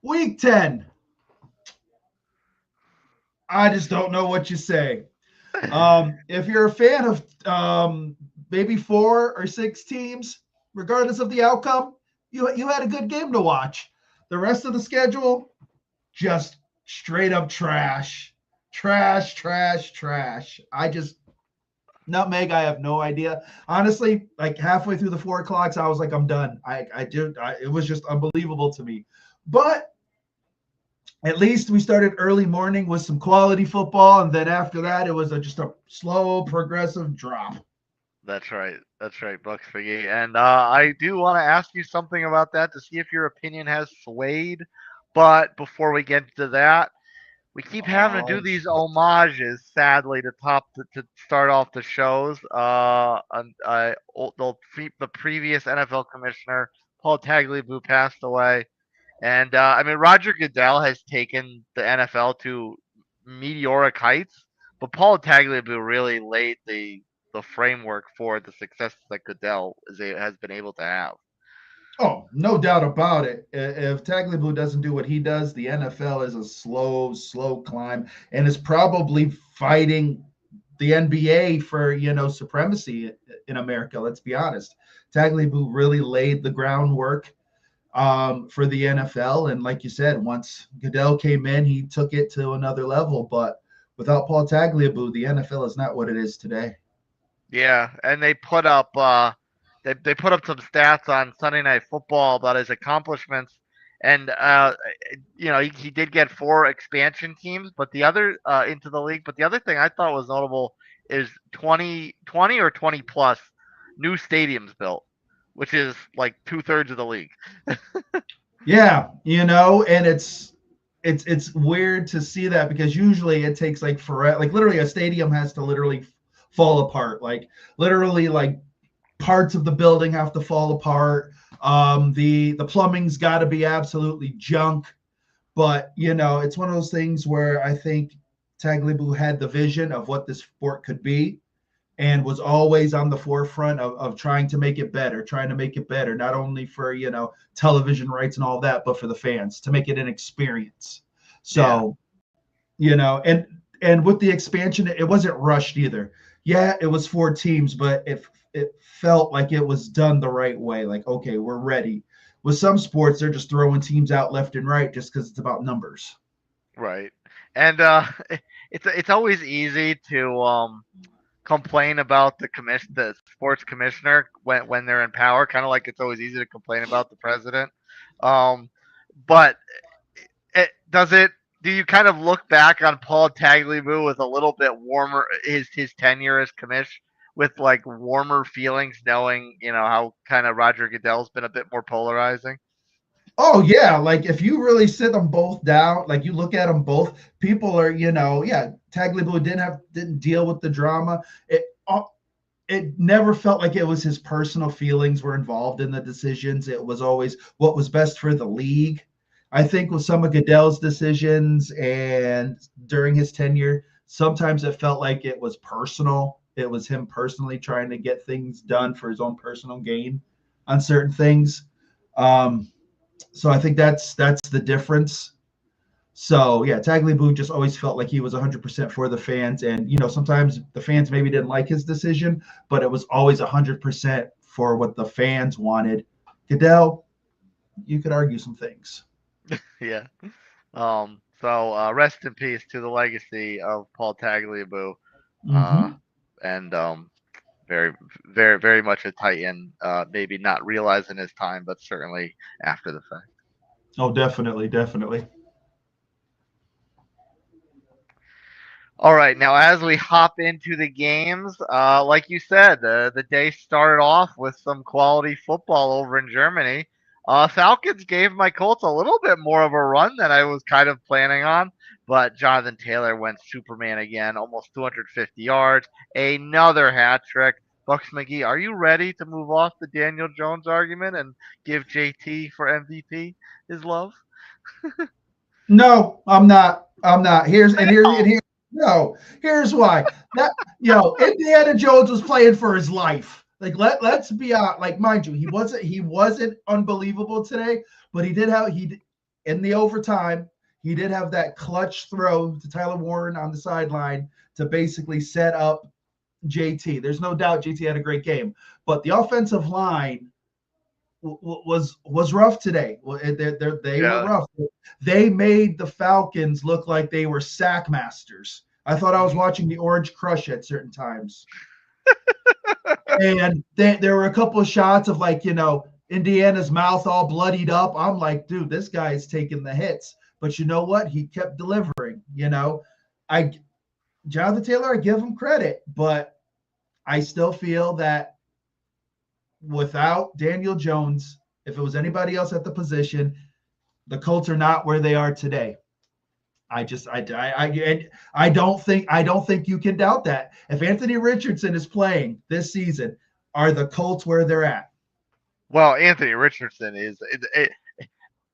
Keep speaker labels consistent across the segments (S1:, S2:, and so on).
S1: Week 10. I just don't know what you say. If you're a fan of maybe 4 or 6 teams, regardless of the outcome, you had a good game to watch. The rest of the schedule, just straight up trash. Trash, trash, trash. Nutmeg, I have no idea. Honestly, like halfway through the 4 o'clocks, I was like, I'm done. It was just unbelievable to me. But at least we started early morning with some quality football, and then after that, it was just a slow, progressive drop.
S2: That's right. That's right, Bucks McGee. And I do want to ask you something about that to see if your opinion has swayed. But before we get to that, we keep having to do
S1: Oh,
S2: these homages, sadly, to start off the shows. The previous NFL commissioner, Paul Tagliabue, passed away. And I mean, Roger Goodell has taken the NFL to meteoric heights, but Paul Tagliabue really laid the framework for the success that has been able to have.
S1: oh, no doubt about it. If Tagliabue doesn't do what he does, the NFL is a slow, slow climb, and is probably fighting the NBA for supremacy in America. Let's be honest. Tagliabue really laid the groundwork for the NFL, and like you said, once Goodell came in, he took it to another level. But without Paul Tagliabue, the NFL is not what it is today.
S2: Yeah, and they put up some stats on Sunday Night Football about his accomplishments, and he did get 4 expansion teams, but the other into the league. But the other thing I thought was notable is 20 or 20 plus new stadiums built, which is like 2/3 of the league.
S1: Yeah, and it's weird to see that because usually it takes like forever. Like literally, a stadium has to literally fall apart. Like literally, like parts of the building have to fall apart. The plumbing's got to be absolutely junk. But it's one of those things where I think Tagliabue had the vision of what this sport could be, and was always on the forefront of trying to make it better, not only for television rights and all that, but for the fans, to make it an experience.
S2: Yeah.
S1: So and with the expansion, it wasn't rushed either. Yeah, it was 4 teams, but it felt like it was done the right way. Like, okay, we're ready. With some sports, they're just throwing teams out left and right just because it's about numbers.
S2: Right. And it's always easy to complain about the sports commissioner when they're in power, kind of like it's always easy to complain about the president. Um, but does it? Do you kind of look back on Paul Tagliabue with a little bit warmer his tenure as commish with like warmer feelings, knowing how kind of Roger Goodell's been a bit more polarizing?
S1: Oh yeah, like if you really sit them both down, like you look at them both, people are, yeah, Tagliabue didn't deal with the drama. It never felt like it was his personal feelings were involved in the decisions. It was always what was best for the league. I think with some of Goodell's decisions and during his tenure, sometimes it felt like it was personal. It was him personally trying to get things done for his own personal gain on certain things. Um, so I think that's the difference. So yeah, Tagliabue just always felt like he was 100% for the fans, and sometimes the fans maybe didn't like his decision, but it was always 100% for what the fans wanted. Goodell, you could argue some things.
S2: Yeah. So rest in peace to the legacy of Paul Tagliabue, uh,
S1: Mm-hmm.
S2: and very, very, very much a Titan. Maybe not realizing his time, but certainly after the fact.
S1: Oh, definitely, definitely.
S2: All right, now as we hop into the games, like you said, the day started off with some quality football over in Germany. Falcons gave my Colts a little bit more of a run than I was kind of planning on, but Jonathan Taylor went Superman again, almost 250 yards, another hat trick. Bucks McGee, are you ready to move off the Daniel Jones argument and give JT for MVP his love?
S1: No, I'm not. I'm not. Here's no. Here's why. That Indiana Jones was playing for his life. Like let's be out. Like mind you, he wasn't unbelievable today, but he did have he in the overtime, he did have that clutch throw to Tyler Warren on the sideline to basically set up JT. There's no doubt JT had a great game, but the offensive line was rough today. They were
S2: Yeah.
S1: rough. They made the Falcons look like they were sack masters. I thought I was watching the Orange Crush at certain times. And there were a couple of shots of like, Indiana's mouth all bloodied up. I'm like, dude, this guy is taking the hits. But you know what? He kept delivering. I Jonathan Taylor, I give him credit, but I still feel that without Daniel Jones, if it was anybody else at the position, the Colts are not where they are today. I don't think you can doubt that. If Anthony Richardson is playing this season, are the Colts where they're at?
S2: Well, Anthony Richardson is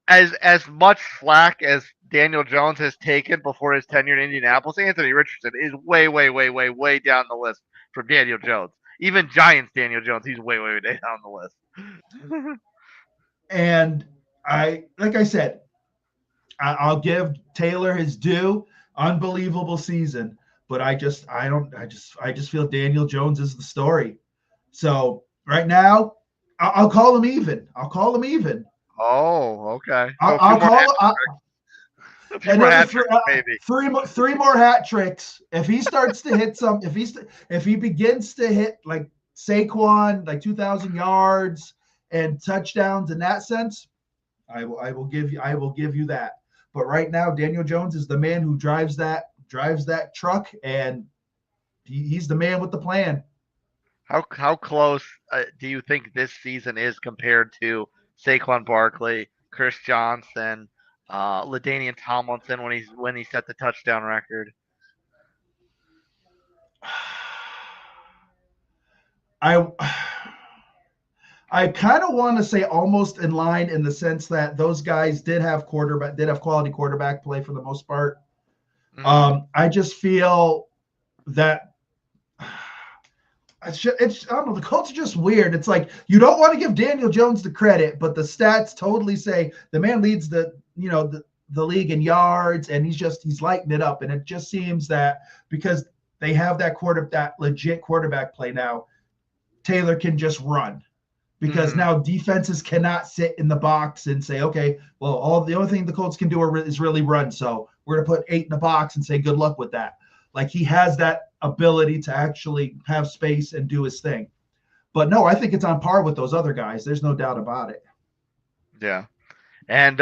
S2: as much flack as Daniel Jones has taken before his tenure in Indianapolis. Anthony Richardson is way, way, way, way, way down the list from Daniel Jones. Even Giants Daniel Jones, he's way, way, way down the list.
S1: And like I said, I'll give Taylor his due. Unbelievable season, but I just feel Daniel Jones is the story. So right now, I'll call him even.
S2: Oh, okay. So
S1: I'll call
S2: another maybe.
S1: Three more hat tricks. If he starts to hit some, if he begins to hit like Saquon, like 2,000 yards and touchdowns in that sense, I will give you that. But right now, Daniel Jones is the man who drives that truck, and he's the man with the plan.
S2: How close do you think this season is compared to Saquon Barkley, Chris Johnson, LaDainian Tomlinson when he set the touchdown record?
S1: I kind of want to say almost in line in the sense that those guys did have quality quarterback play for the most part. Mm-hmm. I just feel that it's I don't know, the Colts are just weird. It's like you don't want to give Daniel Jones the credit, but the stats totally say the man leads the league in yards, and he's lighting it up. And it just seems that because they have that legit quarterback play now, Taylor can just run. Because now defenses cannot sit in the box and say, okay, well, the only thing the Colts can do is really run. So we're going to put 8 in the box and say, good luck with that. Like he has that ability to actually have space and do his thing. But no, I think it's on par with those other guys. There's no doubt about it.
S2: Yeah. And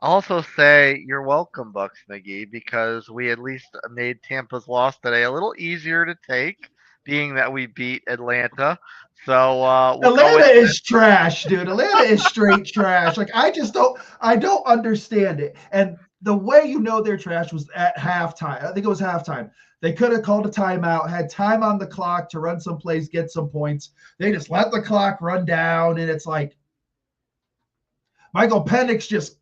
S2: also say you're welcome, Bucks McGee, because we at least made Tampa's loss today a little easier to take, being that we beat Atlanta. So
S1: Atlanta is trash, dude. Atlanta is straight trash. Like I don't understand it. And the way they're trash was at halftime. I think it was halftime. They could have called a timeout, had time on the clock to run some plays, get some points. They just let the clock run down, and it's like Michael Penix just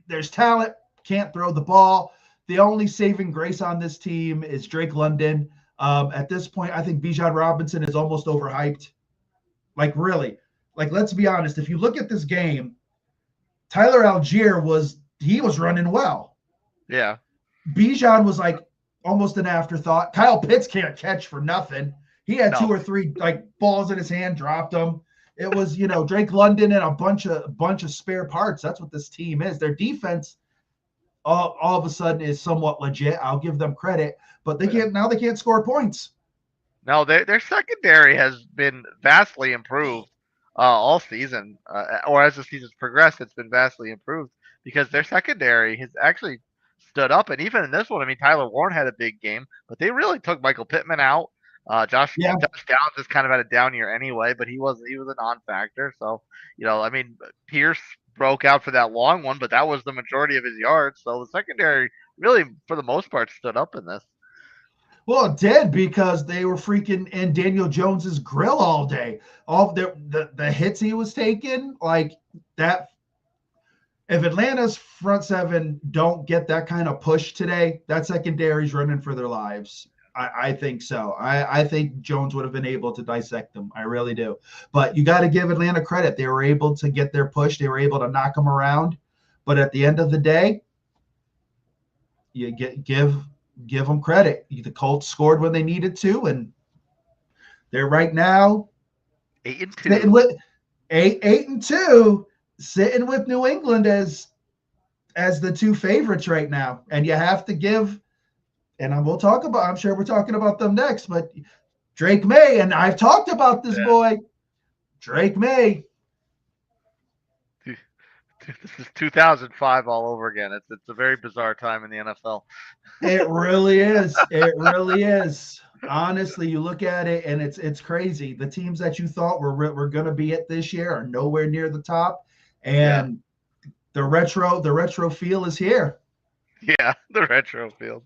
S1: there's talent, can't throw the ball. The only saving grace on this team is Drake London. At this point, I think Bijan Robinson is almost overhyped. Like, really. Like, let's be honest. If you look at this game, Tyler Algier was running well.
S2: Yeah.
S1: Bijan was like almost an afterthought. Kyle Pitts can't catch for nothing. He had 2 or 3 like balls in his hand, dropped them. It was, Drake London and a bunch of spare parts. That's what this team is. Their defense all of a sudden is somewhat legit. I'll give them credit. But they can't score points.
S2: No, their secondary has been vastly improved all season, or as the season's progressed, it's been vastly improved because their secondary has actually stood up. And even in this one, I mean, Tyler Warren had a big game, but they really took Michael Pittman out. Josh Downs has kind of had a down year anyway, but he was a non-factor. So, I mean, Pierce broke out for that long one, but that was the majority of his yards. So the secondary really, for the most part, stood up in this.
S1: Well, it did because they were freaking in Daniel Jones's grill all day. All the hits he was taking, like that. If Atlanta's front seven don't get that kind of push today, that secondary's running for their lives. I think so. I think Jones would have been able to dissect them. I really do. But you got to give Atlanta credit. They were able to get their push. They were able to knock them around. But at the end of the day, you give them credit. The Colts scored when they needed to, and they're right now
S2: 8-2.
S1: sitting with 8-2, sitting with New England as the two favorites right now. And you have to give, and we'll talk about, I'm sure we're talking about them next, but Drake Maye, and I've talked about this boy, Drake Maye.
S2: This is 2005 all over again. It's a very bizarre time in the NFL.
S1: It really is. It really is. Honestly, you look at it and it's crazy. The teams that you thought were going to be it this year are nowhere near the top, and the retro feel is here.
S2: Yeah, the retro feel.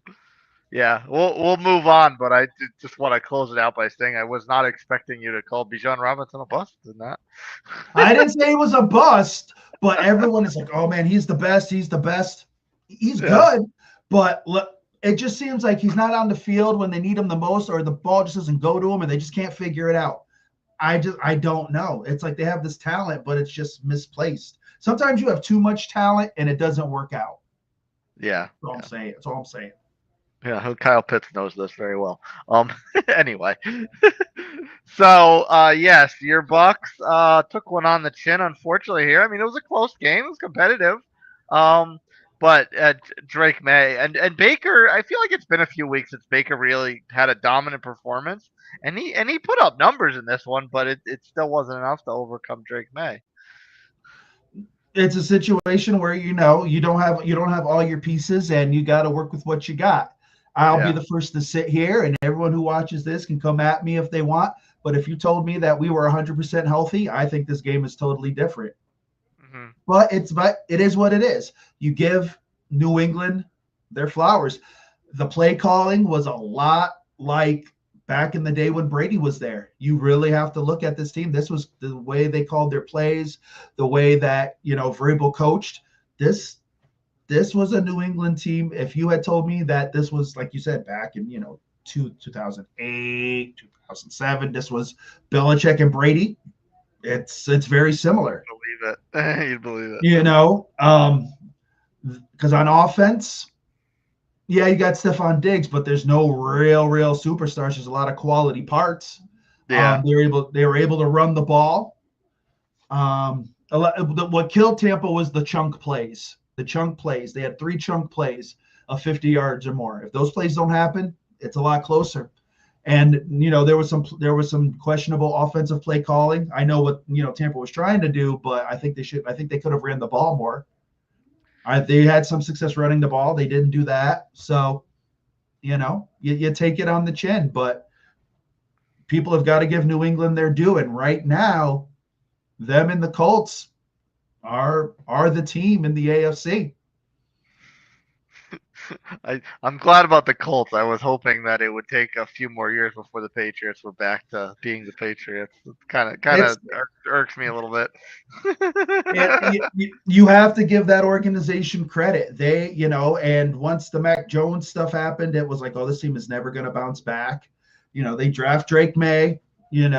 S2: Yeah, we'll move on, but I just want to close it out by saying I was not expecting you to call Bijan Robinson a bust, didn't that?
S1: I didn't say he was a bust, but everyone is like, "Oh man, he's the best. He's the best. He's good." But look, it just seems like he's not on the field when they need him the most, or the ball just doesn't go to him, and they just can't figure it out. I don't know. It's like they have this talent, but it's just misplaced. Sometimes you have too much talent and it doesn't work out.
S2: Yeah,
S1: That's all I'm saying. That's all I'm saying.
S2: Yeah, Kyle Pitts knows this very well. Anyway, so yes, your Bucs took one on the chin, unfortunately. Here, I mean, it was a close game. It was competitive. But Drake Maye and Baker, I feel like it's been a few weeks since Baker really had a dominant performance, and he put up numbers in this one, but it still wasn't enough to overcome Drake Maye.
S1: It's a situation where you don't have all your pieces, and you got to work with what you got. I'll be the first to sit here, and everyone who watches this can come at me if they want. But if you told me that we were 100% healthy, I think this game is totally different. Mm-hmm. But it is what it is. You give New England their flowers. The play calling was a lot like back in the day when Brady was there. You really have to look at this team. This was the way they called their plays, the way that Vrabel coached. This was a New England team. If you had told me that this was, like you said, back in 2008, 2007, this was Belichick and Brady, it's very similar.
S2: Believe it. You believe it.
S1: Because on offense, yeah, you got Stephon Diggs, but there's no real superstars. There's a lot of quality parts.
S2: Yeah,
S1: they were able to run the ball. What killed Tampa was the chunk plays. They had 3 chunk plays of 50 yards or more. If those plays don't happen, it's a lot closer. And there was some questionable offensive play calling. I know what Tampa was trying to do, but I think they could have ran the ball more. They had some success running the ball. They didn't do that. So, you take it on the chin, but people have got to give New England their due. And right now, them and the Colts are the team in the AFC.
S2: I'm glad about the Colts. I was hoping that it would take a few more years before the Patriots were back to being the Patriots. It kind of irks me a little bit.
S1: You have to give that organization credit. They, and once the Mac Jones stuff happened, it was like, oh, this team is never going to bounce back. They draft Drake Maye, and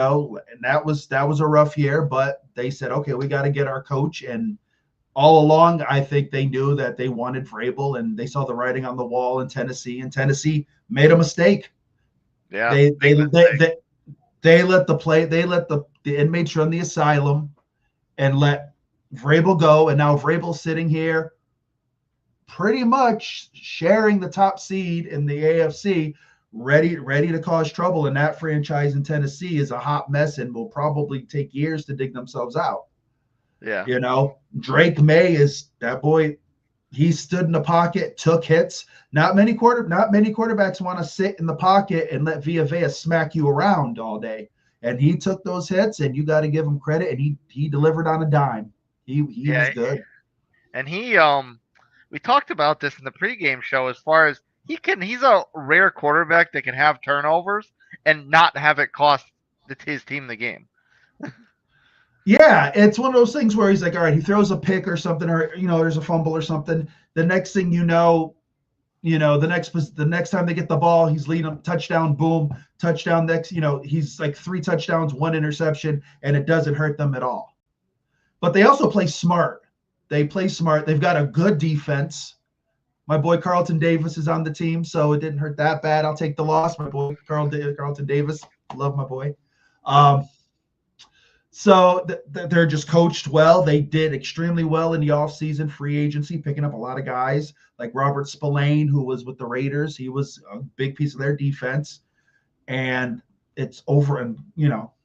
S1: that was a rough year, but they said, okay, we got to get our coach. And all along, I think they knew that they wanted Vrabel, and they saw the writing on the wall in Tennessee, and Tennessee made a mistake.
S2: Yeah,
S1: they let the inmates run the asylum and let Vrabel go, and now Vrabel's sitting here pretty much sharing the top seed in the AFC, ready to cause trouble, and that franchise in Tennessee is a hot mess and will probably take years to dig themselves out.
S2: Yeah.
S1: Drake Maye is that boy. He stood in the pocket, took hits. Not many quarterbacks want to sit in the pocket and let Villa smack you around all day. And he took those hits, and you got to give him credit. And he delivered on a dime. He was good.
S2: And we talked about this in the pregame show as far as he's a rare quarterback that can have turnovers and not have it cost his team the game.
S1: Yeah, it's one of those things where he's like, all right, he throws a pick or something, or there's a fumble or something. The next thing the next time they get the ball, he's leading them touchdown, boom, touchdown next. He's like 3 touchdowns, 1 interception, and it doesn't hurt them at all. But they also play smart. They've got a good defense. My boy Carlton Davis is on the team, so it didn't hurt that bad. I'll take the loss. My boy Carlton Davis, love my boy. So they're just coached well. They did extremely well in the offseason free agency, picking up a lot of guys like Robert Spillane, who was with the Raiders. He was a big piece of their defense. And it's over. And,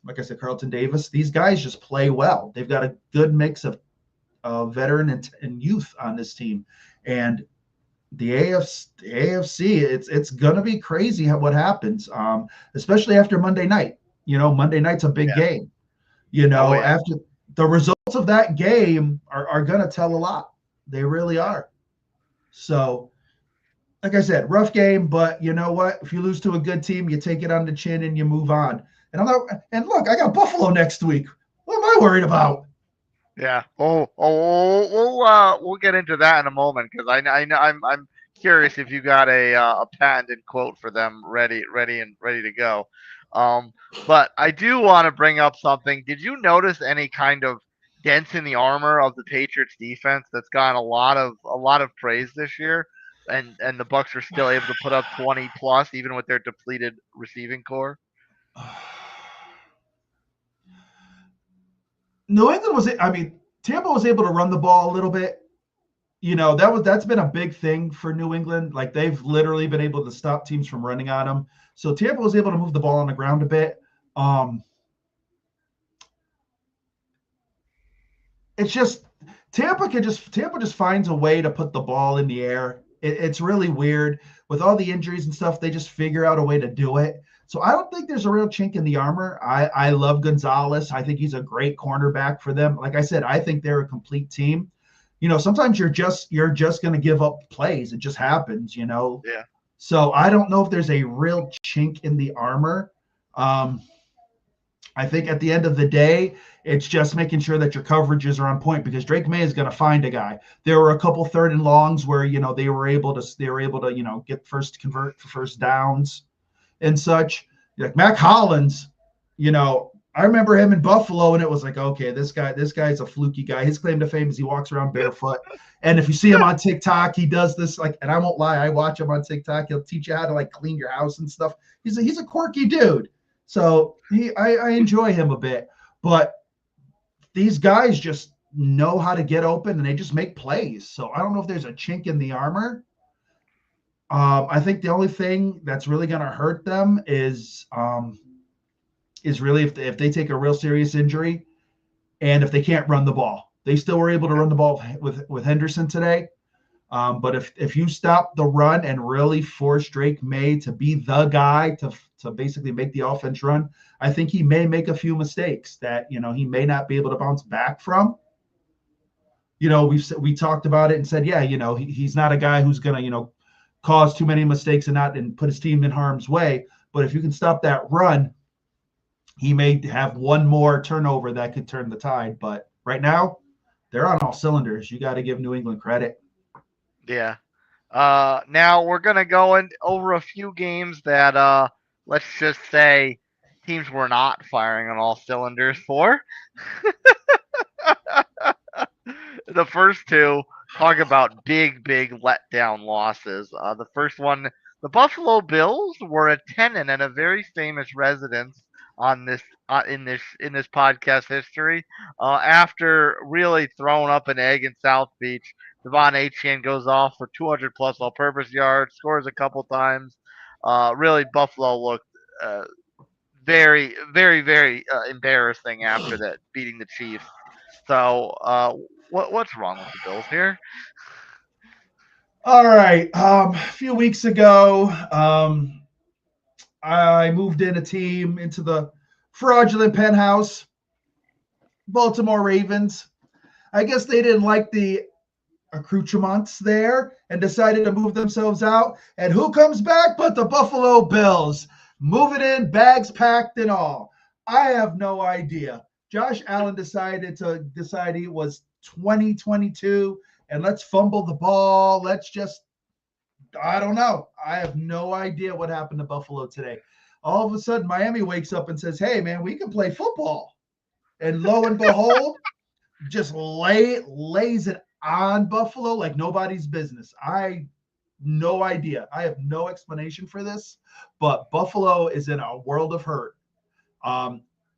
S1: like I said, Carlton Davis, these guys just play well. They've got a good mix of veteran and youth on this team. And the AFC, it's going to be crazy what happens, especially after Monday night. Monday night's a big game. After the results of that game are going to tell a lot. They really are. So, like I said, rough game, but you know what? If you lose to a good team, you take it on the chin and you move on. And look, I got Buffalo next week. What am I worried about?
S2: Yeah. We'll get into that in a moment because I'm curious if you got a patented quote for them ready to go. But I do want to bring up something. Did you notice any kind of dents in the armor of the Patriots defense that's gotten a lot of praise this year? And the Bucs are still able to put up 20 plus even with their depleted receiving core?
S1: Tampa was able to run the ball a little bit. That's been a big thing for New England. Like they've literally been able to stop teams from running on them. So Tampa was able to move the ball on the ground a bit. It's just Tampa just finds a way to put the ball in the air. It's really weird with all the injuries and stuff. They just figure out a way to do it. So I don't think there's a real chink in the armor. I love Gonzalez. I think he's a great cornerback for them. Like I said, I think they're a complete team. Sometimes you're just going to give up plays. It just happens,
S2: Yeah.
S1: So I don't know if there's a real chink in the armor. I think at the end of the day, it's just making sure that your coverages are on point because Drake Maye is going to find a guy. There were a couple 3rd and longs where they were able to convert for first downs and such. Like Mac Hollins, I remember him in Buffalo, and it was like, okay, this guy's a fluky guy. His claim to fame is he walks around barefoot. And if you see him on TikTok, he does this and I won't lie, I watch him on TikTok. He'll teach you how to clean your house and stuff. He's a quirky dude. So I enjoy him a bit, but these guys just know how to get open and they just make plays. So I don't know if there's a chink in the armor. I think the only thing that's really going to hurt them is really if they take a real serious injury and if they can't run the ball. They still were able to run the ball with Henderson today. But if you stop the run and really force Drake Maye to be the guy to basically make the offense run, I think he may make a few mistakes that, he may not be able to bounce back from. We talked about it and said, yeah, he's not a guy who's going to, cause too many mistakes and put his team in harm's way. But if you can stop that run, he may have one more turnover that could turn the tide. But right now, they're on all cylinders. You got to give New England credit.
S2: Yeah. Now we're going to go over a few games that, let's just say, teams were not firing on all cylinders for. The first two talk about big letdown losses. The first one, the Buffalo Bills were a tenant and a very famous residence on this in this podcast history. After really throwing up an egg in South Beach, Devon Achane goes off for 200 plus all-purpose yards, scores a couple times. Really, Buffalo looked very embarrassing after that, beating the Chiefs. So, what's wrong with the Bills here?
S1: All right. A few weeks ago, I moved in a team into the fraudulent penthouse, Baltimore Ravens. I guess they didn't like the accoutrements there and decided to move themselves out. And who comes back but the Buffalo Bills? Moving in, bags packed and all. I have no idea. Josh Allen decided it was 2022 and let's fumble the ball. Let's just I don't know. I have no idea what happened to Buffalo today. All of a sudden, Miami wakes up and says, "Hey, man, we can play football." And lo and behold, just lays it on Buffalo like nobody's business. No idea. I have no explanation for this, but Buffalo is in a world of hurt.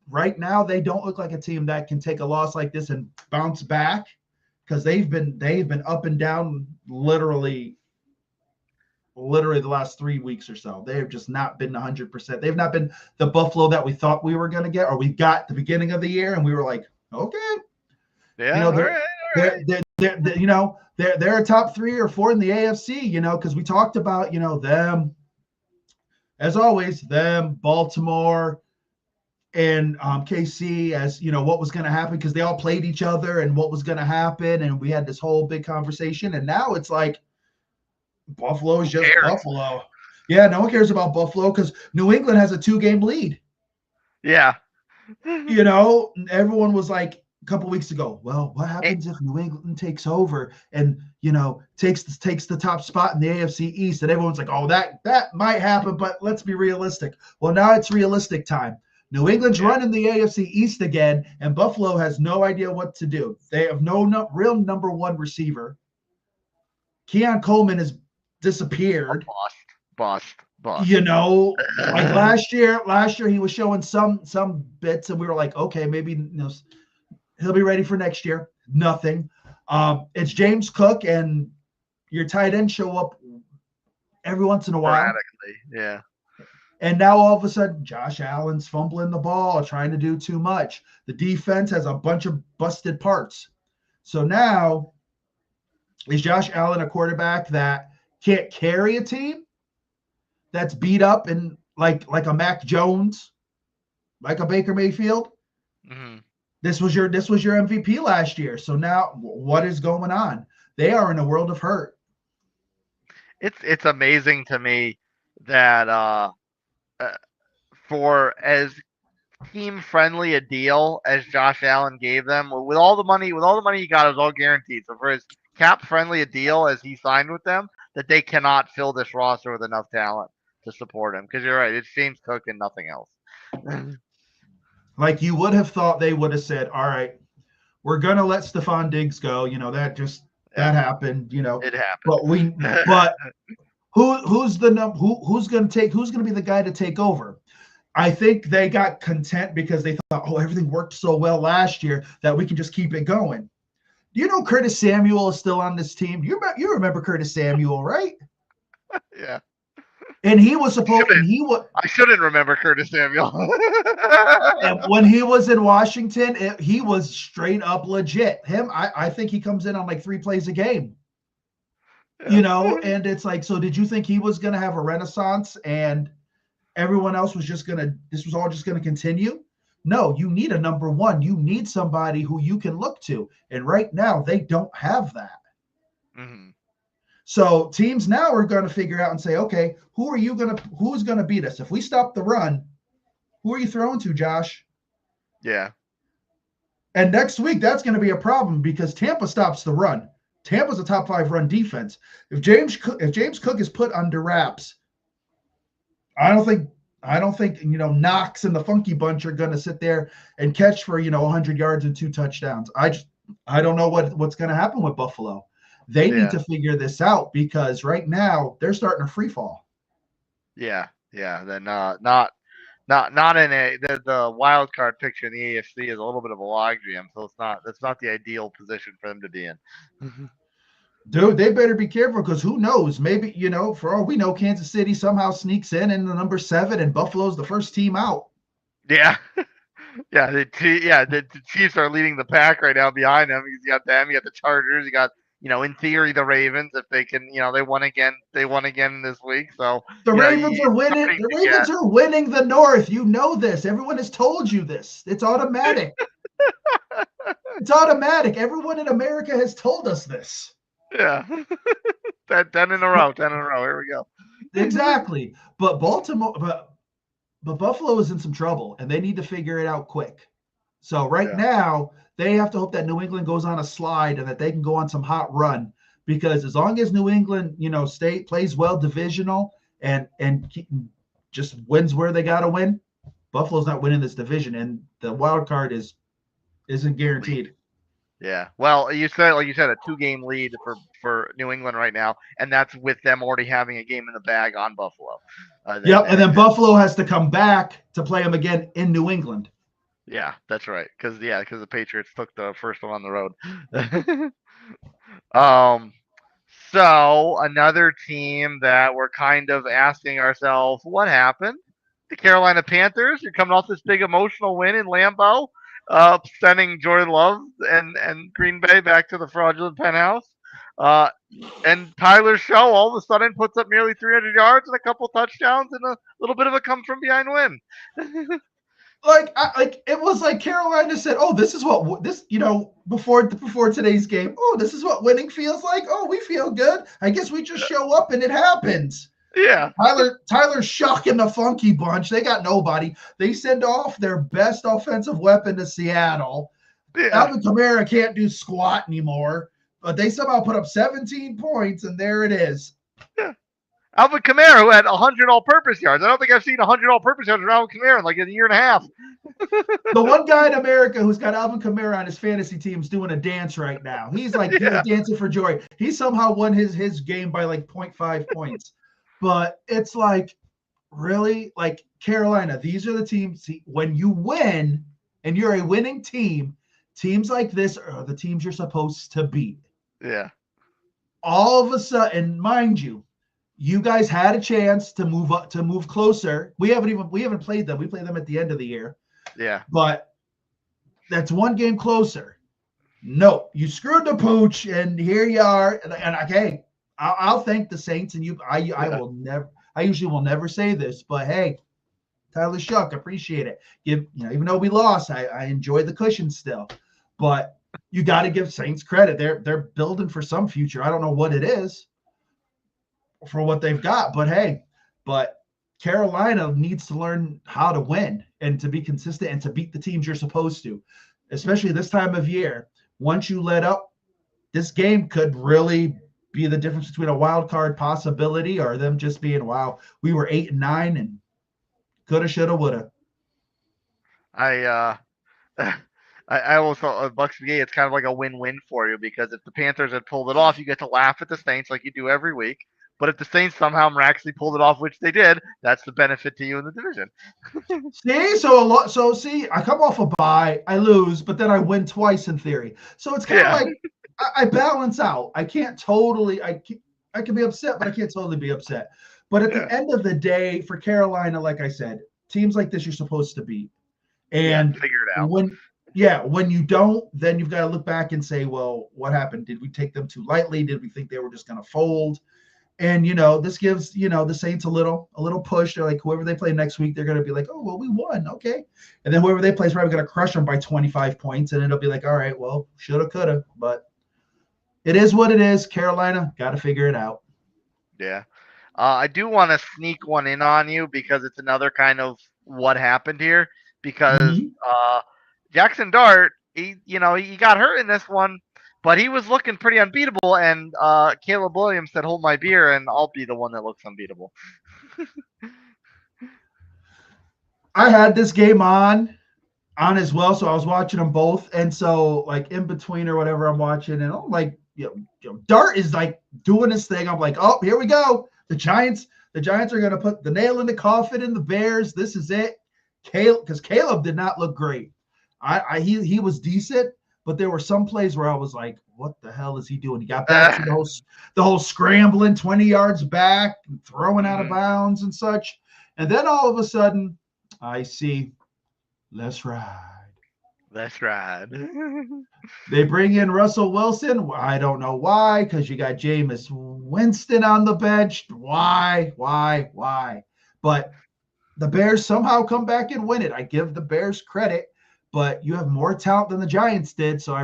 S1: Right now, they don't look like a team that can take a loss like this and bounce back, because they've been up and down literally the last 3 weeks or so. They have just not been 100%. They've not been the Buffalo that we thought we were going to get, or we got at the beginning of the year, and we were like, okay,
S2: Yeah,
S1: they're a top 3 or 4 in the AFC, because we talked about, them, as always, them, Baltimore, and KC, as what was going to happen, because they all played each other and what was going to happen, and we had this whole big conversation, and now it's like Buffalo is just Buffalo. Yeah, no one cares about Buffalo because New England has a 2-game lead.
S2: Yeah.
S1: Everyone was like a couple weeks ago, well, what happens if New England takes over and takes the top spot in the AFC East? And everyone's like, oh, that might happen, but let's be realistic. Well, now it's realistic time. New England's running the AFC East again, and Buffalo has no idea what to do. They have no real number one receiver. Keon Coleman has disappeared.
S2: Bust.
S1: Like last year he was showing some bits, and we were like, okay, maybe he'll be ready for next year. Nothing. It's James Cook, and your tight end show up every once in a while.
S2: Yeah.
S1: And now all of a sudden, Josh Allen's fumbling the ball, trying to do too much. The defense has a bunch of busted parts. So now, is Josh Allen a quarterback that can't carry a team, that's beat up and like a Mac Jones, like a Baker Mayfield?
S2: Mm-hmm.
S1: This was your MVP last year. So now what is going on? They are in a world of hurt.
S2: It's amazing to me that for as team friendly a deal as Josh Allen gave them, with all the money he got, it was all guaranteed. So for as cap friendly a deal as he signed with them, that they cannot fill this roster with enough talent to support him. Because you're right, it's James Cook and nothing else.
S1: Like, you would have thought they would have said, all right, we're gonna let Stephon Diggs go. That happened.
S2: It happened.
S1: But who's gonna be the guy to take over? I think they got content because they thought, oh, everything worked so well last year that we can just keep it going. Curtis Samuel is still on this team. You remember Curtis Samuel, right?
S2: Yeah.
S1: And he was supposed.
S2: I shouldn't remember Curtis Samuel.
S1: And when he was in Washington, he was straight up legit. I think he comes in on like 3 plays a game.
S2: Yeah.
S1: And it's like, so did you think he was going to have a renaissance and everyone else was this was all just going to continue? No, you need a number one. You need somebody who you can look to. And right now, they don't have that.
S2: Mm-hmm.
S1: So teams now are going to figure out and say, okay, who's going to beat us? If we stop the run, who are you throwing to, Josh?
S2: Yeah.
S1: And next week, that's going to be a problem because Tampa stops the run. Tampa's a top 5 run defense. If James Cook is put under wraps, I don't think Knox and the Funky Bunch are going to sit there and catch for 100 yards and 2 touchdowns. I don't know what's going to happen with Buffalo. They need to figure this out because right now they're starting to free fall.
S2: Yeah. They're not in the wild card picture in the AFC is a little bit of a logjam, so that's not the ideal position for them to be in.
S1: Dude, they better be careful because who knows? Maybe, for all we know, Kansas City somehow sneaks in the number 7 and Buffalo's the first team out.
S2: Yeah. The Chiefs are leading the pack right now behind them. You got them, you got the Chargers, you got, in theory, the Ravens, if they can, they won again this week. So
S1: the Ravens are winning. The Ravens are winning the North. You know this. Everyone has told you this. It's automatic. It's automatic. Everyone in America has told us this.
S2: Yeah. 10 in a row. Here we go.
S1: Exactly. But Buffalo is in some trouble, and they need to figure it out quick. So now, they have to hope that New England goes on a slide and that they can go on some hot run because as long as New England, state plays well divisional and just wins where they got to win, Buffalo's not winning this division, and the wild card isn't guaranteed.
S2: Yeah. Well, like you said, a 2-game lead for New England right now, and that's with them already having a game in the bag on Buffalo.
S1: Yep, and then Buffalo has to come back to play them again in New England.
S2: Yeah, that's right. Because the Patriots took the first one on the road. So another team that we're kind of asking ourselves, what happened? The Carolina Panthers. You're coming off this big emotional win in Lambeau, sending Jordan Love and Green Bay back to the fraudulent penthouse. And Tyler Show all of a sudden puts up nearly 300 yards and a couple touchdowns and a little bit of a come from behind win.
S1: It was like Carolina said, "Oh, this is what this before today's game. Oh, this is what winning feels like. Oh, we feel good. I guess we just show up and it happens."
S2: Yeah.
S1: Tyler Shock and the Funky Bunch. They got nobody. They send off their best offensive weapon to Seattle. Yeah. Alvin Kamara can't do squat anymore, but they somehow put up 17 points, and there it is.
S2: Yeah. Alvin Kamara, who had 100 all-purpose yards. I don't think I've seen 100 all-purpose yards from Alvin Kamara in like a year and a half.
S1: The one guy in America who's got Alvin Kamara on his fantasy team is doing a dance right now. He's like dancing for joy. He somehow won his game by like 0.5 points. But it's like, really? Like, Carolina, these are the teams. See, when you win and you're a winning team, teams like this are the teams you're supposed to beat.
S2: Yeah.
S1: All of a sudden, mind you, you guys had a chance to move closer. We haven't played them. We play them at the end of the year.
S2: Yeah.
S1: But that's one game closer. No, you screwed the pooch, and here you are. And okay, I'll thank the Saints, and you. I will never. I usually will never say this, but hey, Tyler Shuck, appreciate it. Even though we lost, I enjoy the cushion still. But you got to give Saints credit. They're building for some future. I don't know what it is for what they've got, but hey, Carolina needs to learn how to win and to be consistent and to beat the teams you're supposed to, especially this time of year. Once you let up, this game could really be the difference between a wild card possibility or them just being, wow, we were 8-9 and coulda, shoulda, woulda.
S2: I always thought Bucks McGee, it's kind of like a win-win for you, because if the Panthers had pulled it off, you get to laugh at the Saints like you do every week. But if the Saints somehow miraculously pulled it off, which they did, that's the benefit to you in the division.
S1: See, I come off a bye, I lose, but then I win twice in theory. So it's kind of like I balance out. I can't totally. I can be upset, but I can't totally be upset. But at the end of the day, for Carolina, like I said, teams like this you're supposed to beat, and
S2: figure it out.
S1: When you don't, then you've got to look back and say, well, what happened? Did we take them too lightly? Did we think they were just going to fold? And this gives the Saints a little push. They're like, whoever they play next week, they're going to be like, oh well, we won, okay. And then whoever they play is probably going to crush them by 25 points, and it'll be like, all right, well, shoulda, coulda, but it is what it is. Carolina got to figure it out.
S2: Yeah, I do want to sneak one in on you because it's another kind of what happened here. Because Jackson Dart, he got hurt in this one. But he was looking pretty unbeatable, and Caleb Williams said, hold my beer, and I'll be the one that looks unbeatable.
S1: I had this game on as well, so I was watching them both. And so, like, in between or whatever I'm watching, and I'm like, Dart is, like, doing his thing. I'm like, oh, here we go. The Giants are going to put the nail in the coffin in the Bears. This is it. Because Caleb did not look great. He was decent. But there were some plays where I was like, what the hell is he doing? He got back to the whole scrambling 20 yards back and throwing out of bounds and such. And then all of a sudden, I see, let's ride.
S2: Let's ride.
S1: They bring in Russell Wilson. I don't know why, because you got Jameis Winston on the bench. Why? But the Bears somehow come back and win it. I give the Bears credit. But you have more talent than the Giants did, so I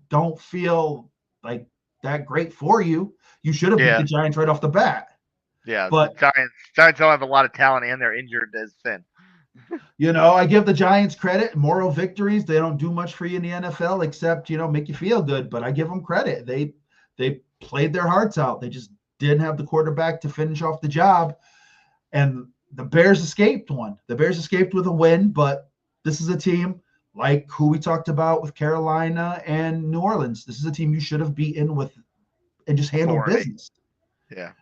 S1: don't feel like that great for you. You should have beat the Giants right off the bat.
S2: Yeah, but the Giants don't have a lot of talent, and they're injured as thin.
S1: I give the Giants credit. Moral victories, they don't do much for you in the NFL except, make you feel good. But I give them credit. They played their hearts out. They just didn't have the quarterback to finish off the job. And the Bears escaped one. The Bears escaped with a win, but this is a team like who we talked about with Carolina and New Orleans. This is a team you should have beaten with and just handled business.
S2: Yeah.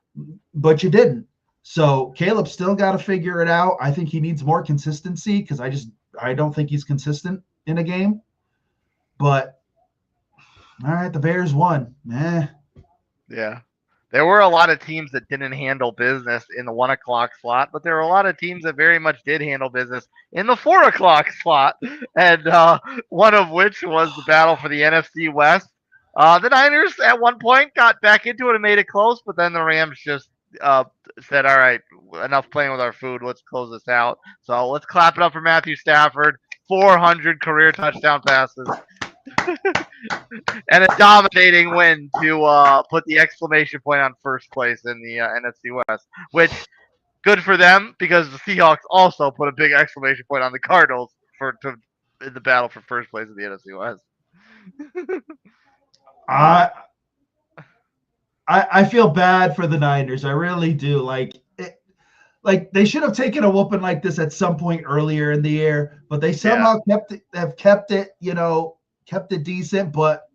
S1: But you didn't. So Caleb still got to figure it out. I think he needs more consistency because I don't think he's consistent in a game. But all right, the Bears won.
S2: Yeah. There were a lot of teams that didn't handle business in the 1 o'clock slot, but there were a lot of teams that very much did handle business in the 4 o'clock slot, and one of which was the battle for the NFC West. The Niners at one point got back into it and made it close, but then the Rams just said, all right, enough playing with our food. Let's close this out. So let's clap it up for Matthew Stafford. 400 career touchdown passes. And a dominating win to put the exclamation point on first place in the NFC West, which good for them because the Seahawks also put a big exclamation point on the Cardinals in the battle for first place in the NFC West.
S1: I feel bad for the Niners. I really do. Like they should have taken a whooping like this at some point earlier in the year, but they somehow kept it decent. But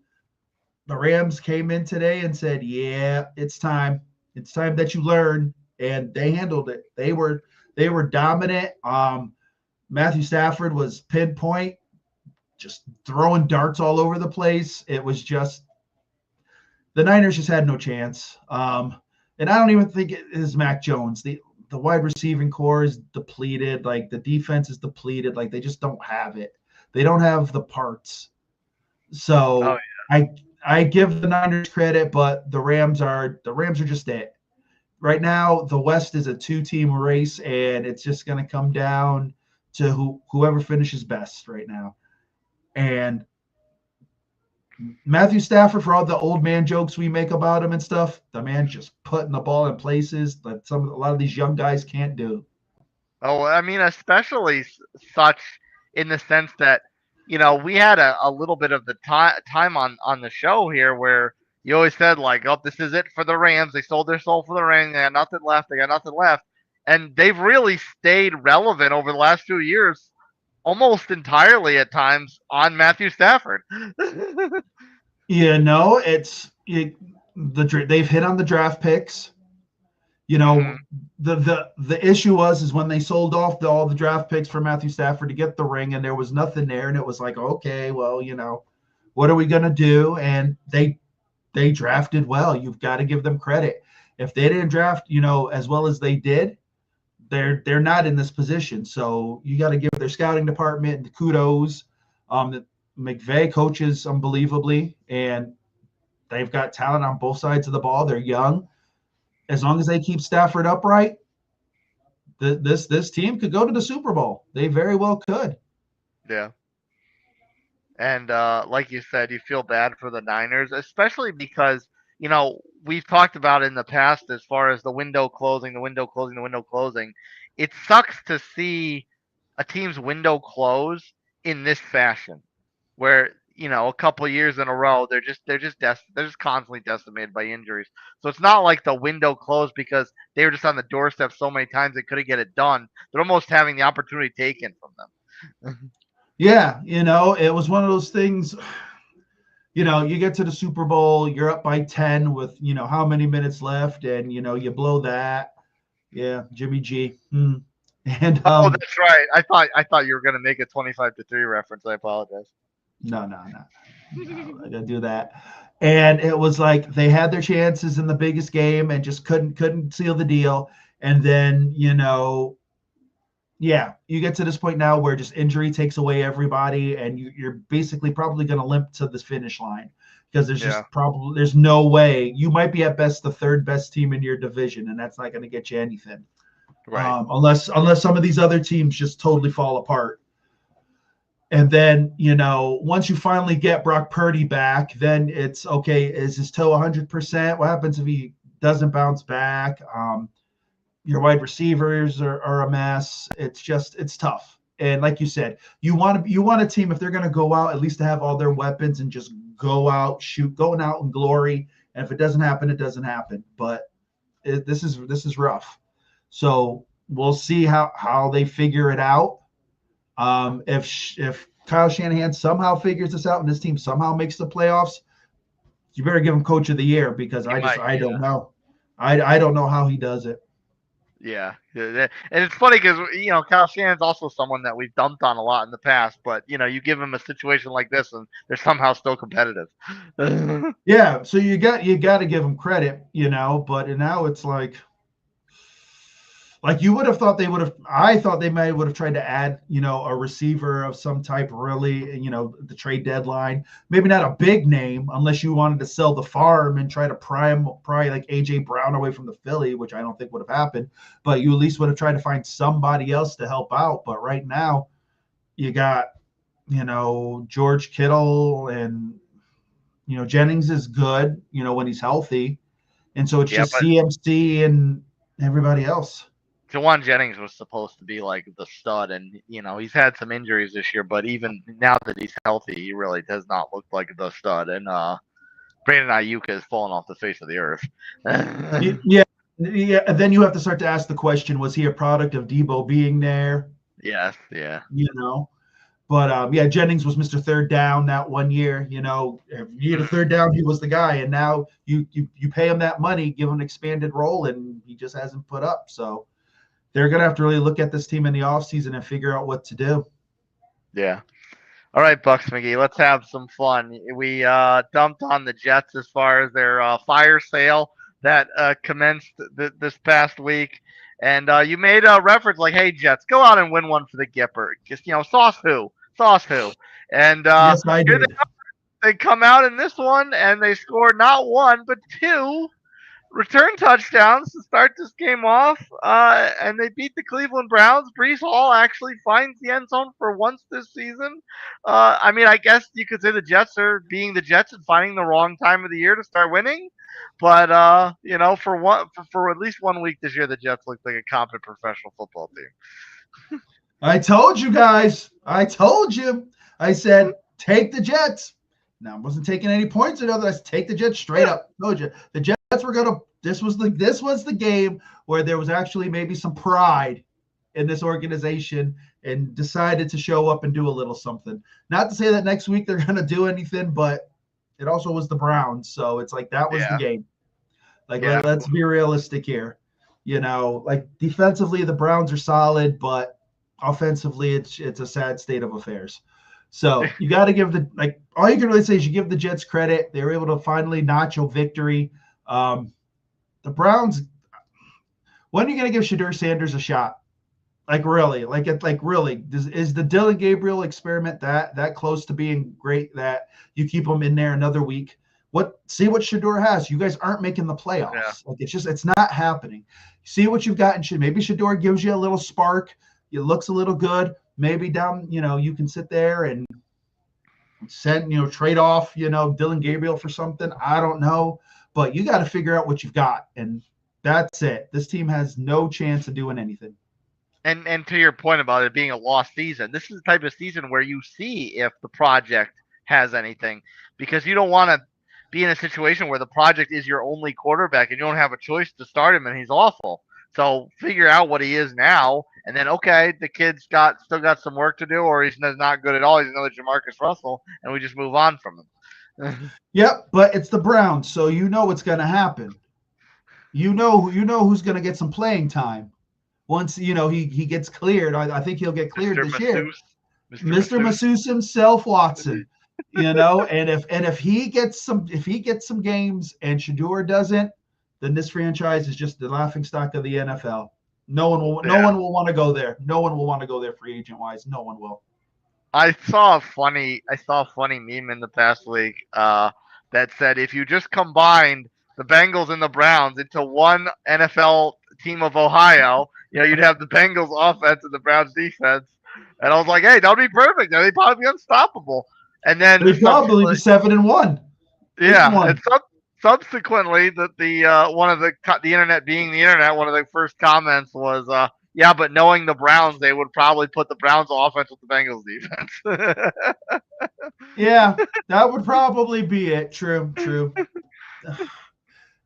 S1: the Rams came in today and said, yeah, it's time. It's time that you learn. And they handled it. They were dominant. Matthew Stafford was pinpoint, just throwing darts all over the place. It was just the Niners just had no chance. And I don't even think it is Mac Jones. The wide receiving core is depleted. Like the defense is depleted. Like they just don't have it. They don't have the parts. So I give the Niners credit, but the Rams are just it. Right now, the West is a 2-team race, and it's just going to come down to whoever finishes best right now. And Matthew Stafford, for all the old man jokes we make about him and stuff, the man just putting the ball in places that a lot of these young guys can't do.
S2: Oh, I mean, especially such in the sense that, we had a little bit of the time on the show here where you always said, like, oh, this is it for the Rams. They sold their soul for the ring. They got nothing left. They got nothing left. And they've really stayed relevant over the last few years, almost entirely at times on Matthew Stafford.
S1: They've hit on the draft picks. The issue is when they sold off all the draft picks for Matthew Stafford to get the ring, and there was nothing there, and it was like, okay, well, what are we gonna do? And they drafted well. You've got to give them credit. If they didn't draft, as well as they did, they're not in this position. So you got to give their scouting department the kudos. McVay coaches unbelievably, and they've got talent on both sides of the ball. They're young. As long as they keep Stafford upright, this team could go to the Super Bowl. They very well could.
S2: Yeah. And like you said, you feel bad for the Niners, especially because, we've talked about in the past as far as the window closing. It sucks to see a team's window close in this fashion where, a couple of years in a row, they're just constantly decimated by injuries. So it's not like the window closed because they were just on the doorstep so many times they couldn't get it done. They're almost having the opportunity taken from them.
S1: Yeah, it was one of those things, you get to the Super Bowl, you're up by 10 with, how many minutes left, and, you blow that. Yeah, Jimmy G. And
S2: oh, that's right. I thought you were going to make a 25-3 reference. I apologize.
S1: No, I gotta do that. And it was like they had their chances in the biggest game and just couldn't seal the deal. And then, you get to this point now where just injury takes away everybody, and you're basically probably going to limp to this finish line because there's no way. You might be at best the third best team in your division, and that's not going to get you anything.
S2: Right.
S1: Unless some of these other teams just totally fall apart. And then, once you finally get Brock Purdy back, then it's okay. Is his toe 100%? What happens if he doesn't bounce back? Your wide receivers are a mess. It's tough. And like you said, you want a team, if they're going to go out, at least to have all their weapons and just go out, going out in glory. And if it doesn't happen, it doesn't happen. But this is rough. So we'll see how they figure it out. If Kyle Shanahan somehow figures this out and this team somehow makes the playoffs, you better give him Coach of the Year, because I don't know. I don't know how he does it.
S2: Yeah, and it's funny because Kyle Shanahan's also someone that we've dumped on a lot in the past, but you give him a situation like this and they're somehow still competitive.
S1: Yeah, so you got to give him credit, but now it's like you would have thought they would have. I thought they might would have tried to add, a receiver of some type, really, the trade deadline. Maybe not a big name, unless you wanted to sell the farm and try to pry like AJ Brown away from the Philly, which I don't think would have happened. But you at least would have tried to find somebody else to help out. But right now, you got, George Kittle, and Jennings is good, when he's healthy, and so it's just CMC and everybody else.
S2: Jawan Jennings was supposed to be like the stud, and he's had some injuries this year, but even now that he's healthy, he really does not look like the stud. And Brandon Ayuk has fallen off the face of the earth.
S1: Yeah. And then you have to start to ask the question: was he a product of Debo being there?
S2: Yes. Yeah.
S1: But Jennings was Mr. Third Down that one year. If you get a third down, he was the guy. And now you pay him that money, give him an expanded role, and he just hasn't put up. So they're going to have to really look at this team in the offseason and figure out what to do.
S2: Yeah. All right, Bucks McGee, let's have some fun. We dumped on the Jets as far as their fire sale that commenced this past week. And you made a reference like, hey, Jets, go out and win one for the Gipper. Just, sauce who? And
S1: yes, I did.
S2: They come out in this one, and they scored not one, but two return touchdowns to start this game off, and they beat the Cleveland Browns. Breece Hall actually finds the end zone for once this season. I guess you could say the Jets are being the Jets and finding the wrong time of the year to start winning. But for at least 1 week this year, the Jets looked like a competent professional football team.
S1: I told you guys. I told you. I said take the Jets. Now I wasn't taking any points or nothing. I said take the Jets straight up. I told you the Jets were gonna. This was the game where there was actually maybe some pride in this organization and decided to show up and do a little something. Not to say that next week they're gonna do anything, but it also was the Browns, so it's like that was the game. Let's be realistic here. Defensively the Browns are solid, but offensively it's a sad state of affairs. So you got to give all you can really say is you give the Jets credit. They were able to finally notch a victory. The Browns, when are you going to give Shedeur Sanders a shot? Really? Is the Dylan Gabriel experiment that close to being great that you keep him in there another week? See what Shedeur has. You guys aren't making the playoffs. Yeah. It's not happening. See what you've got, and maybe Shedeur gives you a little spark. It looks a little good. Maybe down, you can sit there and trade off, Dylan Gabriel for something. I don't know. But you got to figure out what you've got, and that's it. This team has no chance of doing anything.
S2: And to your point about it being a lost season, this is the type of season where you see if the project has anything, because you don't want to be in a situation where the project is your only quarterback and you don't have a choice to start him and he's awful. So figure out what he is now, and then the kid's still got some work to do, or he's not good at all. He's another Jamarcus Russell, and we just move on from him.
S1: Yep, but it's the Browns, so you know what's going to happen. You know who's going to get some playing time once he gets cleared. I think he'll get cleared this year. Mr. Masseuse himself, Watson. And if he gets some games and Shedeur doesn't, then this franchise is just the laughingstock of the NFL. No one will want to go there. No one will want to go there free agent wise. No one will.
S2: I saw a funny meme in the past week that said if you just combined the Bengals and the Browns into one NFL team of Ohio, you'd have the Bengals offense and the Browns defense. And I was like, hey, that would be perfect. They'd probably be unstoppable. And then
S1: they'd probably be 7-1.
S2: Yeah, and subsequently, the one of the internet being the internet, one of the first comments was, yeah, but knowing the Browns, they would probably put the Browns offense with the Bengals defense.
S1: Yeah, that would probably be it. True.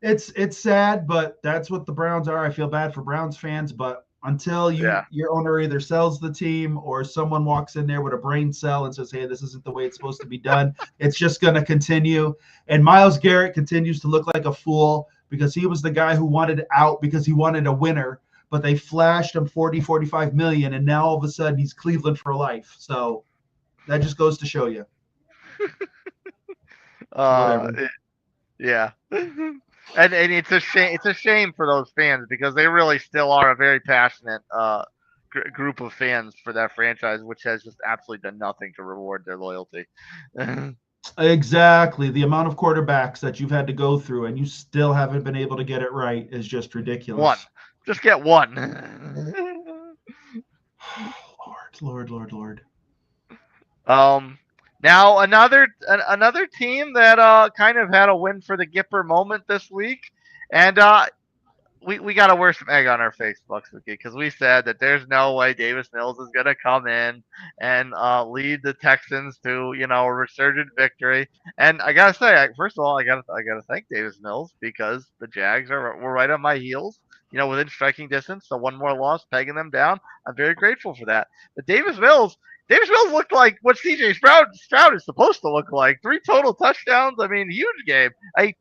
S1: It's sad, but that's what the Browns are. I feel bad for Browns fans, but until
S2: Yeah.
S1: your owner either sells the team or someone walks in there with a brain cell and says, "Hey, this isn't the way it's supposed to be done," it's just going to continue. And Myles Garrett continues to look like a fool because he was the guy who wanted out because he wanted a winner, but they flashed him 40-45 million, and now all of a sudden he's Cleveland for life. So that just goes to show you.
S2: Uh,
S1: Whatever.
S2: yeah. And it's a shame. It's a shame for those fans because they really still are a very passionate group of fans for that franchise, which has just absolutely done nothing to reward their loyalty.
S1: Exactly. The amount of quarterbacks that you've had to go through and you still haven't been able to get it right is just
S2: One,
S1: ridiculous.
S2: just get one.
S1: Lord.
S2: Now another team that kind of had a win for the Gipper moment this week, and we got to wear some egg on our face, Bucks McGee, because we said that there's no way Davis Mills is going to come in and lead the Texans to a resurgent victory. And I gotta say, first of all, I gotta thank Davis Mills because the Jags were right on my heels, within striking distance. So one more loss, pegging them down. I'm very grateful for that. But Davis Mills looked like what C.J. Stroud is supposed to look like. 3 total touchdowns. I mean, huge game. A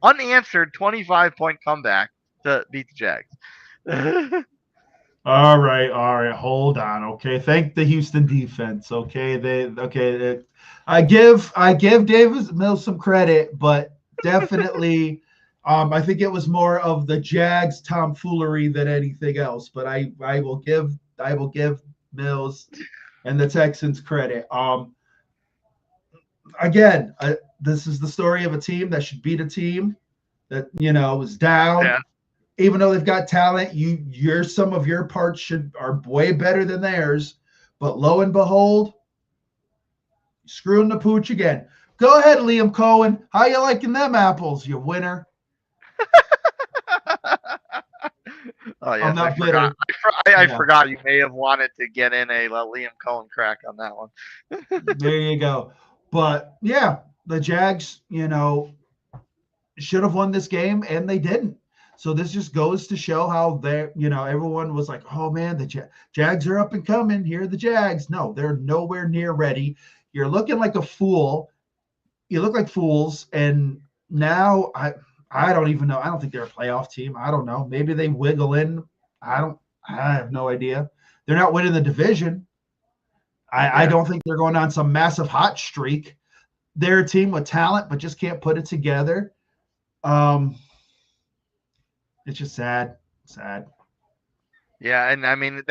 S2: unanswered 25-point comeback to beat the Jags.
S1: All right. Hold on. Okay. Thank the Houston defense. Okay. I give Davis Mills some credit, but definitely I think it was more of the Jags tomfoolery than anything else. But I will give Mills and the Texans credit. Again, this is the story of a team that should beat a team that is down.
S2: Yeah.
S1: Even though they've got talent, some of your parts are way better than theirs. But lo and behold, screwing the pooch again. Go ahead, Liam Cohen. How you liking them apples, you winner?
S2: Oh yes,
S1: I'm not
S2: I forgot.
S1: bitter.
S2: I forgot you may have wanted to get in a Liam Cohen crack on that one.
S1: There you go. But yeah, the Jags, should have won this game and they didn't. So this just goes to show how everyone was like, oh man, the Jags are up and coming. Here are the Jags. No, they're nowhere near ready. You're looking like a fool. You look like fools. And now I don't even know. I don't think they're a playoff team. I don't know. Maybe they wiggle in. I have no idea. They're not winning the division. I don't think they're going on some massive hot streak. They're a team with talent, but just can't put it together. It's just sad.
S2: Yeah, and I mean,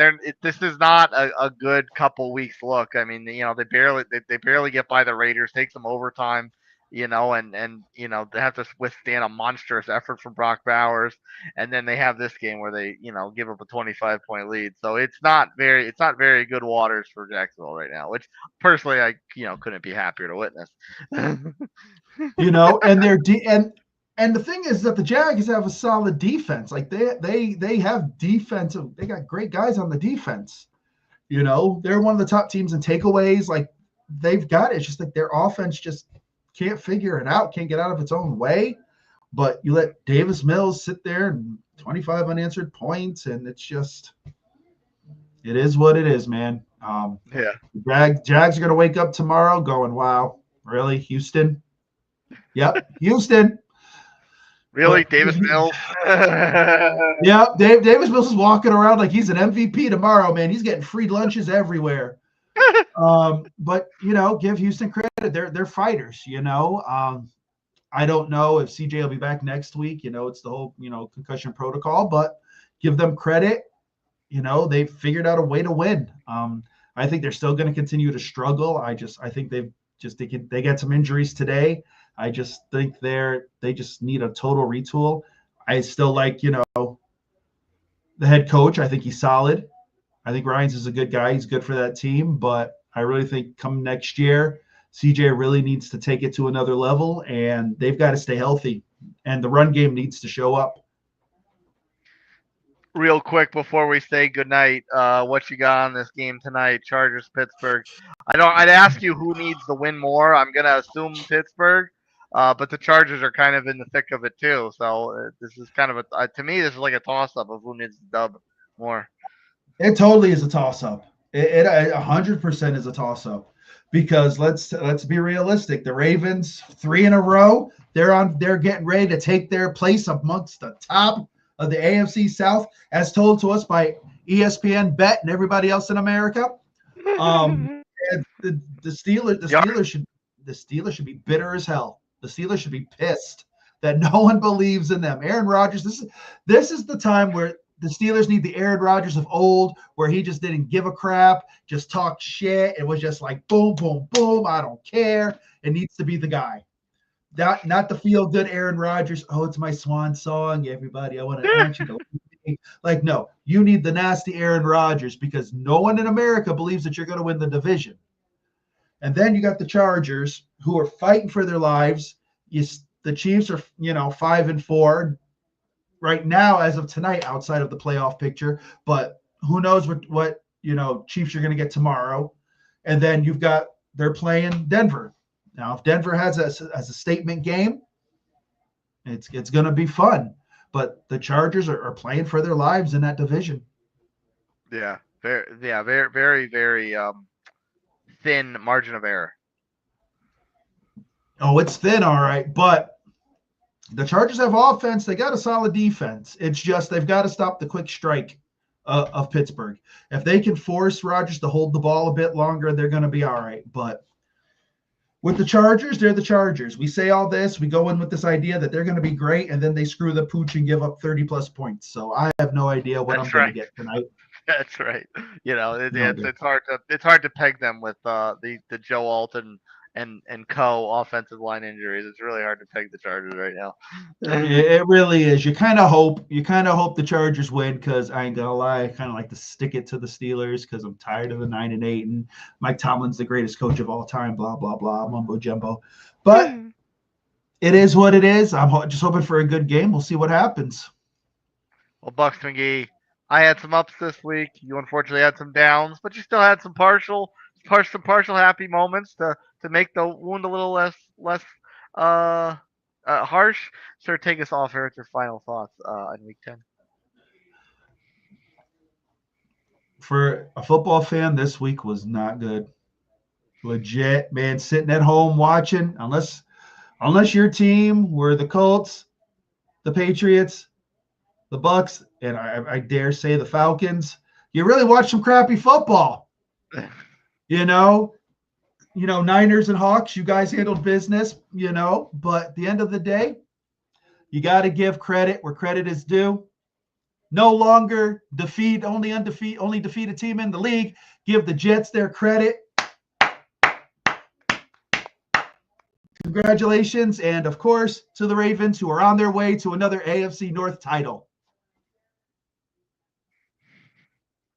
S2: this is not a good couple weeks look. I mean, they barely get by the Raiders, take some overtime, and they have to withstand a monstrous effort from Brock Bowers, and then they have this game where they give up a 25-point lead. So it's not very good waters for Jacksonville right now, which personally I couldn't be happier to witness.
S1: And they're and the thing is that the Jags have a solid defense. Like they have defensive. They got great guys on the defense. They're one of the top teams in takeaways. Like they've got it. It's just like their offense just can't figure it out. Can't get out of its own way. But you let Davis Mills sit there and 25 unanswered points, and it is what it is, man. Jags are gonna wake up tomorrow going, wow, really, Houston? Yep, Houston.
S2: Really, Davis Mills?
S1: Yeah, Davis Mills is walking around like he's an MVP tomorrow, man. He's getting free lunches everywhere. But give Houston credit. They're fighters. I don't know if CJ will be back next week. It's the whole concussion protocol, but give them credit. They've figured out a way to win. I think they're still going to continue to struggle. I think they get some injuries today. I just think they just need a total retool. I still like, the head coach. I think he's solid. I think Ryans is a good guy. He's good for that team. But I really think come next year, CJ really needs to take it to another level, and they've got to stay healthy, and the run game needs to show up.
S2: Real quick before we say goodnight, what you got on this game tonight? Chargers, Pittsburgh. I'd ask you who needs the win more. I'm gonna assume Pittsburgh, but the Chargers are kind of in the thick of it too. So this is kind of to me, this is like a toss up of who needs the dub more.
S1: It totally is a toss up. It 100% is a toss up, because let's be realistic. The Ravens, 3 in a row. They're getting ready to take their place amongst the top of the AFC South, as told to us by ESPN Bet and everybody else in America. And the Steelers should be bitter as hell. The Steelers should be pissed that no one believes in them. Aaron Rodgers, this is the time where the Steelers need the Aaron Rodgers of old, where he just didn't give a crap, just talked shit. It was just like boom, boom, boom. I don't care. It needs to be the guy. Not the feel good Aaron Rodgers. Oh, it's my swan song, everybody. I want you to like, no, you need the nasty Aaron Rodgers, because no one in America believes that you're going to win the division. And then you got the Chargers, who are fighting for their lives. The Chiefs are, 5-4 right now as of tonight, outside of the playoff picture. But who knows what Chiefs you're going to get tomorrow. And then they're playing Denver. Now, if Denver has a statement game, it's going to be fun. But the Chargers are playing for their lives in that division.
S2: Yeah, very, very, very thin margin of error.
S1: Oh, it's thin, all right. But the Chargers have offense. They got a solid defense. It's just they've got to stop the quick strike of Pittsburgh. If they can force Rodgers to hold the ball a bit longer, they're going to be all right. But with the Chargers, they're the Chargers. We say all this. We go in with this idea that they're going to be great, and then they screw the pooch and give up 30-plus points. So I have no idea what I'm going to get tonight.
S2: That's right. It's hard to peg them with the Joe Alton and co offensive line injuries. It's really hard to peg the Chargers right now.
S1: It really is. You kind of hope the Chargers win, because I ain't gonna lie, I kind of like to stick it to the Steelers, because I'm tired of the 9-8 and Mike Tomlin's the greatest coach of all time. Blah blah blah, mumbo jumbo. But it is what it is. I'm just hoping for a good game. We'll see what happens.
S2: Well, Buccs McGee, I had some ups this week. You unfortunately had some downs, but you still had some partial happy moments to make the wound a little less harsh. Sir, take us off here with your final thoughts on Week 10.
S1: For a football fan, this week was not good. Legit, man. Sitting at home watching, unless your team were the Colts, the Patriots, the Bucs, and I dare say the Falcons, you really watch some crappy football. Niners and Hawks, you guys handled business, but at the end of the day, you got to give credit where credit is due. No longer only defeated team in the league. Give the Jets their credit. Congratulations. And of course, to the Ravens, who are on their way to another AFC North title.